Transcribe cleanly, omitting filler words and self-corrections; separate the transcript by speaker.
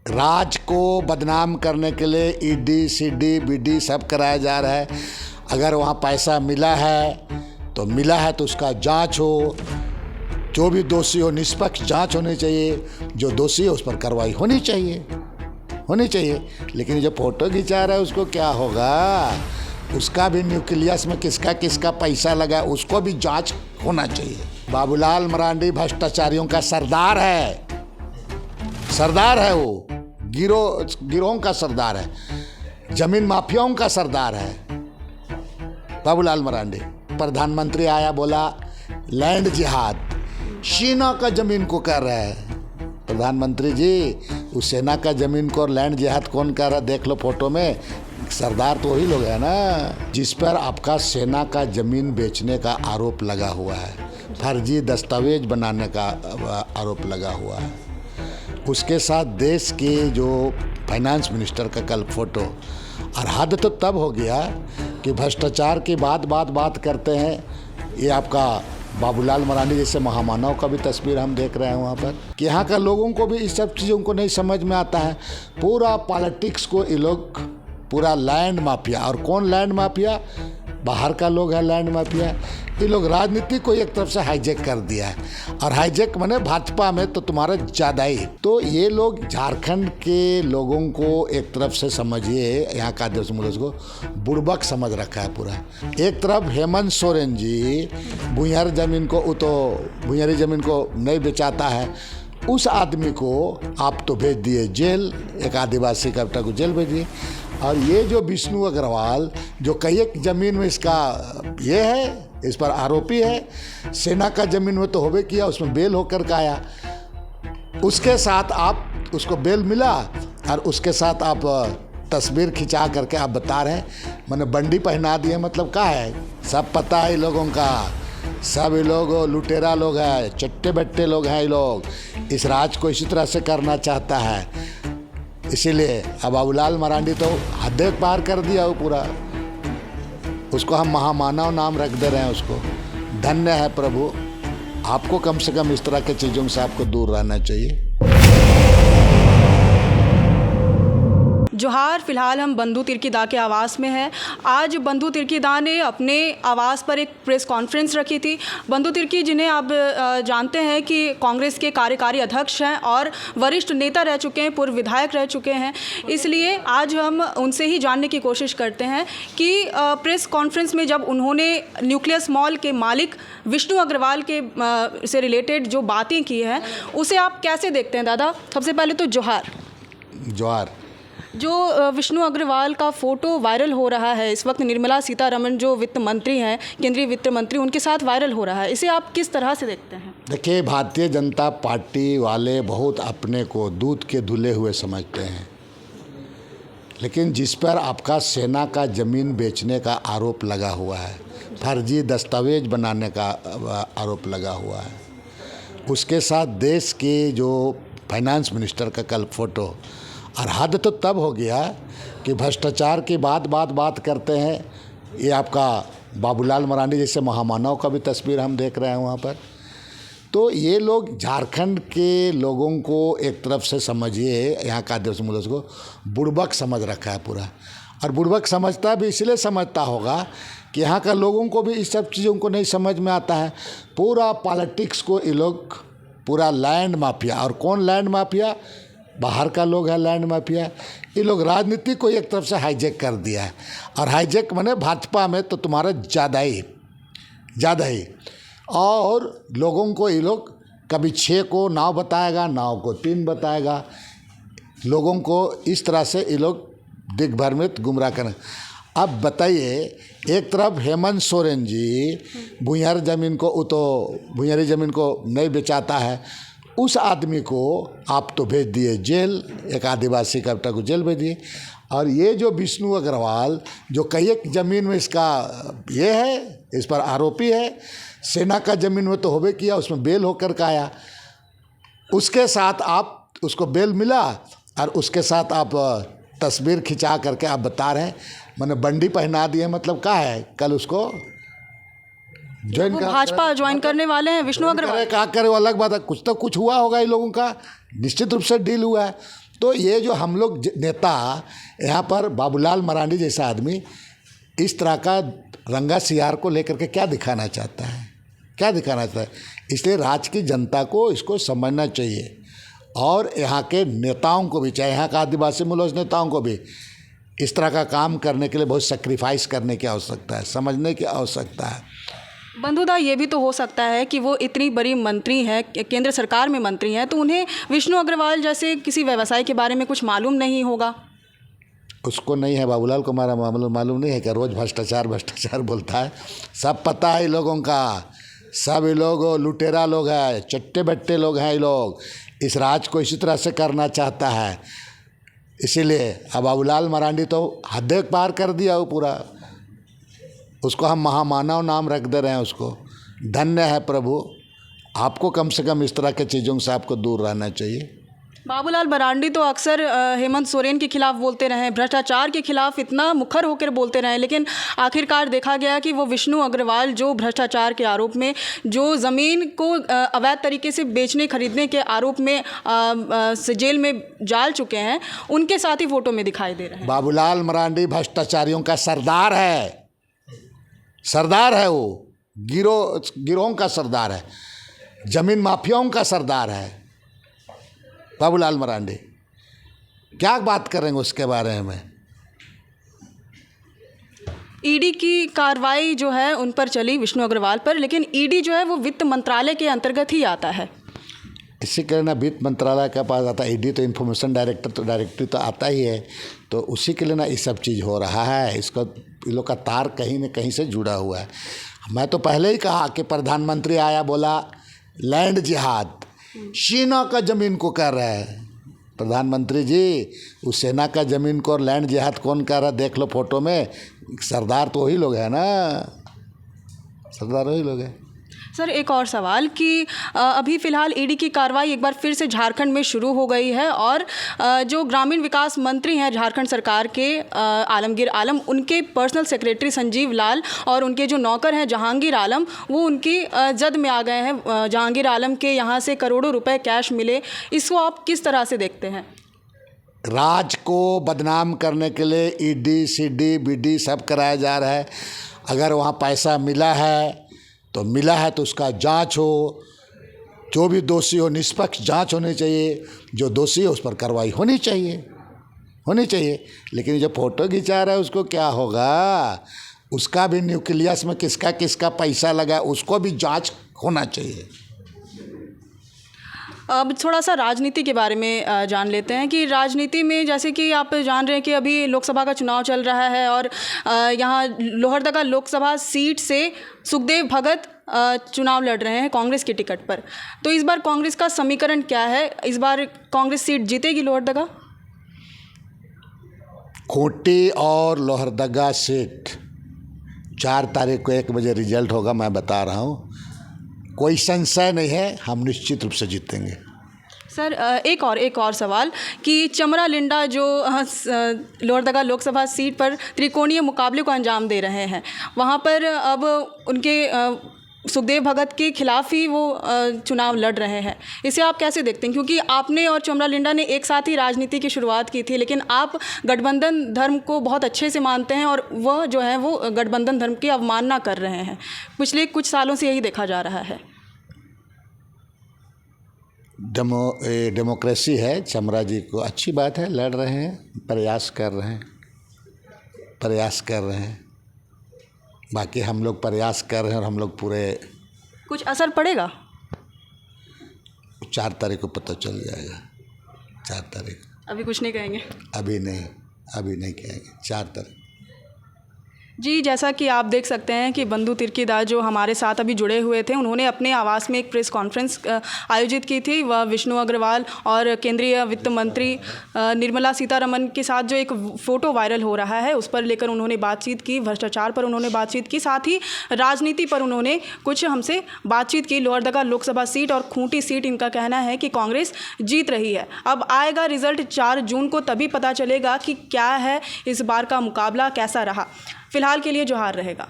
Speaker 1: राज को बदनाम करने के लिए ईडी सीडी बीडी सब कराया जा रहा है। अगर वहाँ पैसा मिला है तो उसका जांच हो, जो भी दोषी हो निष्पक्ष जांच होनी चाहिए, जो दोषी है उस पर कार्रवाई होनी चाहिए। लेकिन जो फोटो खिंचा रहा है उसको क्या होगा, उसका भी न्यूक्लियस में किसका किसका पैसा लगा उसको भी जांच होना चाहिए। बाबूलाल मरांडी भ्रष्टाचारियों का सरदार है वो, गिरोह का सरदार है, जमीन माफियाओं का सरदार है बाबूलाल मरांडी। प्रधानमंत्री आया बोला लैंड जिहाद, सेना का जमीन को कर रहा है। प्रधानमंत्री जी, उस सेना का जमीन को और लैंड जिहाद कौन कर रहा है देख लो फोटो में, सरदार तो वही लोग है ना। जिस पर आपका सेना का जमीन बेचने का आरोप लगा हुआ है, फर्जी दस्तावेज बनाने का आरोप लगा हुआ है, उसके साथ देश के जो फाइनेंस मिनिस्टर का कल फोटो। और हद तो तब हो गया कि भ्रष्टाचार की बात करते हैं। ये आपका बाबूलाल मरांडी जैसे महामानव का भी तस्वीर हम देख रहे हैं वहाँ पर, कि यहाँ का लोगों को भी इस सब चीज़ों को नहीं समझ में आता है। पूरा पॉलिटिक्स को ये लोग, पूरा लैंड माफिया, और कौन लैंड माफिया, बाहर का लोग है लैंड माफिया। ये लोग राजनीति को एक तरफ से हाईजैक कर दिया है, और हाईजैक माने भाजपा में तो तुम्हारा ज़्यादा ही। तो ये लोग झारखंड के लोगों को एक तरफ से समझिए, यहाँ का आदिवासी मुल्क को बुड़बक समझ रखा है पूरा। एक तरफ हेमंत सोरेन जी भुइयारी ज़मीन को नहीं बेचाता है, उस आदमी को आप तो भेज दिए जेल, एक आदिवासी कविता को जेल भेज दिए। और ये जो विष्णु अग्रवाल जो कई एक ज़मीन में इसका ये है, इस पर आरोपी है, सेना का ज़मीन में तो होबे किया, उसमें बेल होकर का आया, उसके साथ आप उसको बेल मिला और उसके साथ आप तस्वीर खिंचा करके आप बता रहे हैं, मैंने बंडी पहना दी है। मतलब क्या है, सब पता है लोगों का, सब ये लोग लुटेरा लोग हैं, चट्टे बट्टे लोग हैं। ये लोग इस राज को इसी तरह से करना चाहता है, इसीलिए अब बाबूलाल मरांडी तो हद पार कर दिया वो पूरा। उसको हम महामानव नाम रख दे रहे हैं उसको। धन्य है प्रभु, आपको कम से कम इस तरह के चीज़ों से आपको दूर रहना चाहिए।
Speaker 2: जोहार। फिलहाल हम बंधु तिर्कीदा के आवास में हैं। आज बंधु तिर्कीदा ने अपने आवास पर एक प्रेस कॉन्फ्रेंस रखी थी। बंधु तिर्की, जिन्हें आप जानते हैं कि कांग्रेस के कार्यकारी अध्यक्ष हैं और वरिष्ठ नेता रह चुके हैं, पूर्व विधायक रह चुके हैं, इसलिए आज हम उनसे ही जानने की कोशिश करते हैं कि प्रेस कॉन्फ्रेंस में जब उन्होंने न्यूक्लियस मॉल के मालिक विष्णु अग्रवाल के से रिलेटेड जो बातें की हैं, उसे आप कैसे देखते हैं दादा? सबसे पहले तो जोहार। जो विष्णु अग्रवाल का फ़ोटो वायरल हो रहा है इस वक्त, निर्मला सीतारमण जो वित्त मंत्री हैं, केंद्रीय वित्त मंत्री, उनके साथ वायरल हो रहा है, इसे आप किस तरह से देखते हैं?
Speaker 1: देखिए, भारतीय जनता पार्टी वाले बहुत अपने को दूध के धुले हुए समझते हैं, लेकिन जिस पर आपका सेना का ज़मीन बेचने का आरोप लगा हुआ है, फर्जी दस्तावेज बनाने का आरोप लगा हुआ है, उसके साथ देश के जो फाइनेंस मिनिस्टर का कल फोटो। और हद तो तब हो गया कि भ्रष्टाचार की बात करते हैं। ये आपका बाबूलाल मरांडी जैसे महामानव का भी तस्वीर हम देख रहे हैं वहाँ पर। तो ये लोग झारखंड के लोगों को एक तरफ से समझिए, यहाँ का आदिवासी मुल्क को बुड़बक समझ रखा है पूरा। और बुड़बक समझता भी इसलिए समझता होगा कि यहाँ का लोगों को भी इस सब चीज़ों को नहीं समझ में आता है। पूरा पॉलिटिक्स को ये लोग, पूरा लैंड माफिया, और कौन लैंड माफिया, बाहर का लोग है लैंड माफिया। ये लोग राजनीति को एक तरफ से हाईजैक कर दिया है, और हाईजैक माने भाजपा में तो तुम्हारा ज़्यादा ही। और लोगों को ये लोग कभी 6 को 9 बताएगा, 9 को 3 बताएगा। लोगों को इस तरह से ये लोग दिग्भ्रमित गुमराह करें। अब बताइए, एक तरफ हेमंत सोरेन जी भुइयारी ज़मीन को नहीं बेचाता है, उस आदमी को आप तो भेज दिए जेल, एक आदिवासी कविता को जेल भेज दिए। और ये जो विष्णु अग्रवाल जो कई एक ज़मीन में इसका ये है, इस पर आरोपी है, सेना का ज़मीन में तो होबे किया, उसमें बेल होकर का आया, उसके साथ आप उसको बेल मिला और उसके साथ आप तस्वीर खिंचा करके आप बता रहे हैं, मैंने बंडी पहना दी है। मतलब क्या है, कल उसको
Speaker 2: ज्वाइन भाजपा ज्वाइन करने वाले हैं विष्णु अग्रवाल।
Speaker 1: क्या करे वो अलग बात है, कुछ तो कुछ हुआ होगा इन लोगों का, निश्चित रूप से डील हुआ है। तो ये जो हम लोग नेता यहाँ पर बाबूलाल मरांडी जैसा आदमी इस तरह का रंगा सियार को लेकर के क्या दिखाना चाहता है, क्या दिखाना चाहता है। इसलिए राज्य की जनता को इसको समझना चाहिए और यहाँ के नेताओं को भी, चाहे यहाँ का आदिवासी मूल नेताओं को भी इस तरह का काम करने के लिए बहुत सेक्रीफाइस करने की आवश्यकता है, समझने की आवश्यकता है।
Speaker 2: बंधुदा, ये भी तो हो सकता है कि वो इतनी बड़ी मंत्री हैं, केंद्र सरकार में मंत्री हैं, तो उन्हें विष्णु अग्रवाल जैसे किसी व्यवसाय के बारे में कुछ मालूम नहीं होगा।
Speaker 1: उसको नहीं है, बाबूलाल को हमारा मालूम नहीं है कि रोज़ भ्रष्टाचार बोलता है। सब पता है इन लोगों का, सब ये लोग लुटेरा लोग हैं, चट्टे बट्टे लोग हैं। ये लोग इस राज को इसी तरह से करना चाहता है। इसीलिए अब बाबूलाल मरांडी तो हद पार कर दिया वो पूरा, उसको हम महामानव नाम रख दे रहे हैं। उसको धन्य है प्रभु, आपको कम से कम इस तरह के चीज़ों से आपको दूर रहना चाहिए।
Speaker 2: बाबूलाल मरांडी तो अक्सर हेमंत सोरेन के खिलाफ बोलते रहे, भ्रष्टाचार के खिलाफ इतना मुखर होकर बोलते रहे, लेकिन आखिरकार देखा गया कि वो विष्णु अग्रवाल जो भ्रष्टाचार के आरोप में, जो ज़मीन को अवैध तरीके से बेचने खरीदने के आरोप में जेल में डाल चुके हैं, उनके साथ ही फोटो में दिखाई दे रहे हैं।
Speaker 1: बाबूलाल मरांडी भ्रष्टाचारियों का सरदार है, सरदार है वो, गिरोह का सरदार है, जमीन माफियाओं का सरदार है बाबूलाल मरांडी। क्या बात करेंगे उसके बारे में।
Speaker 2: ईडी की कार्रवाई जो है उन पर चली, विष्णु अग्रवाल पर, लेकिन ईडी जो है वो वित्त मंत्रालय के अंतर्गत ही आता है।
Speaker 1: इसी के लिए ना वित्त मंत्रालय के पास आता है। ईडी तो इन्फॉर्मेशन डायरेक्टरी तो आता ही है, तो उसी के लिए ना ये सब चीज़ हो रहा है। इसका इन लोग का तार कहीं न कहीं से जुड़ा हुआ है। मैं तो पहले ही कहा कि प्रधानमंत्री आया बोला लैंड जिहाद, सेना का ज़मीन को कर रहा है। प्रधानमंत्री जी, उस सेना का ज़मीन को और लैंड जिहाद कौन कर रहा है, देख लो फोटो में, सरदार तो वही लोग हैं ना, सरदार वही लोग हैं।
Speaker 2: सर, एक और सवाल कि अभी फ़िलहाल ईडी की कार्रवाई एक बार फिर से झारखंड में शुरू हो गई है और जो ग्रामीण विकास मंत्री हैं झारखंड सरकार के, आलमगीर आलम, उनके पर्सनल सेक्रेटरी संजीव लाल और उनके जो नौकर हैं जहांगीर आलम, वो उनकी जद में आ गए हैं। जहांगीर आलम के यहाँ से करोड़ों रुपए कैश मिले, इसको आप किस तरह से देखते हैं।
Speaker 1: राज को बदनाम करने के लिए ईडी सीडी बीडी सब कराया जा रहा है। अगर वहाँ पैसा मिला है तो उसका जांच हो, जो भी दोषी हो निष्पक्ष जांच होनी चाहिए, जो दोषी है उस पर कार्रवाई होनी चाहिए। लेकिन जो फोटो खिंचा रहा है उसको क्या होगा, उसका भी न्यूक्लियस में किसका किसका पैसा लगा, उसको भी जांच होना चाहिए।
Speaker 2: अब थोड़ा सा राजनीति के बारे में जान लेते हैं कि राजनीति में जैसे कि आप जान रहे हैं कि अभी लोकसभा का चुनाव चल रहा है और यहाँ लोहरदगा लोकसभा सीट से सुखदेव भगत चुनाव लड़ रहे हैं कांग्रेस की टिकट पर। तो इस बार कांग्रेस का समीकरण क्या है, इस बार कांग्रेस सीट जीतेगी लोहरदगा?
Speaker 1: खूंटी और लोहरदगा सीट 4 तारीख को 1 बजे रिजल्ट होगा, मैं बता रहा हूँ, कोई संशय नहीं है, हम निश्चित रूप से जीतेंगे।
Speaker 2: सर, एक और सवाल कि चमरा लिंडा जो लोहरदगा लोकसभा सीट पर त्रिकोणीय मुकाबले को अंजाम दे रहे हैं, वहाँ पर अब उनके सुखदेव भगत के खिलाफ ही वो चुनाव लड़ रहे हैं, इसे आप कैसे देखते हैं? क्योंकि आपने और चमरा लिंडा ने एक साथ ही राजनीति की शुरुआत की थी, लेकिन आप गठबंधन धर्म को बहुत अच्छे से मानते हैं और वह जो है वो गठबंधन धर्म की अवमानना कर रहे हैं। पिछले कुछ सालों से यही देखा जा रहा है।
Speaker 1: डेमोक्रेसी है, चमरा जी को अच्छी बात है, लड़ रहे हैं, प्रयास कर रहे हैं। बाकी हम लोग प्रयास कर रहे हैं और हम लोग पूरे।
Speaker 2: कुछ असर पड़ेगा?
Speaker 1: 4 तारीख को पता चल जाएगा। 4 तारीख।
Speaker 2: अभी कुछ नहीं कहेंगे?
Speaker 1: अभी नहीं कहेंगे। 4 तारीख।
Speaker 2: जी, जैसा कि आप देख सकते हैं कि बंधु तिर्कीदास जो हमारे साथ अभी जुड़े हुए थे, उन्होंने अपने आवास में एक प्रेस कॉन्फ्रेंस आयोजित की थी। वह विष्णु अग्रवाल और केंद्रीय वित्त मंत्री निर्मला सीतारमण के साथ जो एक फ़ोटो वायरल हो रहा है उस पर लेकर उन्होंने बातचीत की, भ्रष्टाचार पर उन्होंने बातचीत की, साथ ही राजनीति पर उन्होंने कुछ हमसे बातचीत की। लोहरदगा लोकसभा सीट और खूंटी सीट इनका कहना है कि कांग्रेस जीत रही है। अब आएगा रिजल्ट 4 जून को, तभी पता चलेगा कि क्या है इस बार का मुकाबला कैसा रहा। फिलहाल के लिए जोहार रहेगा।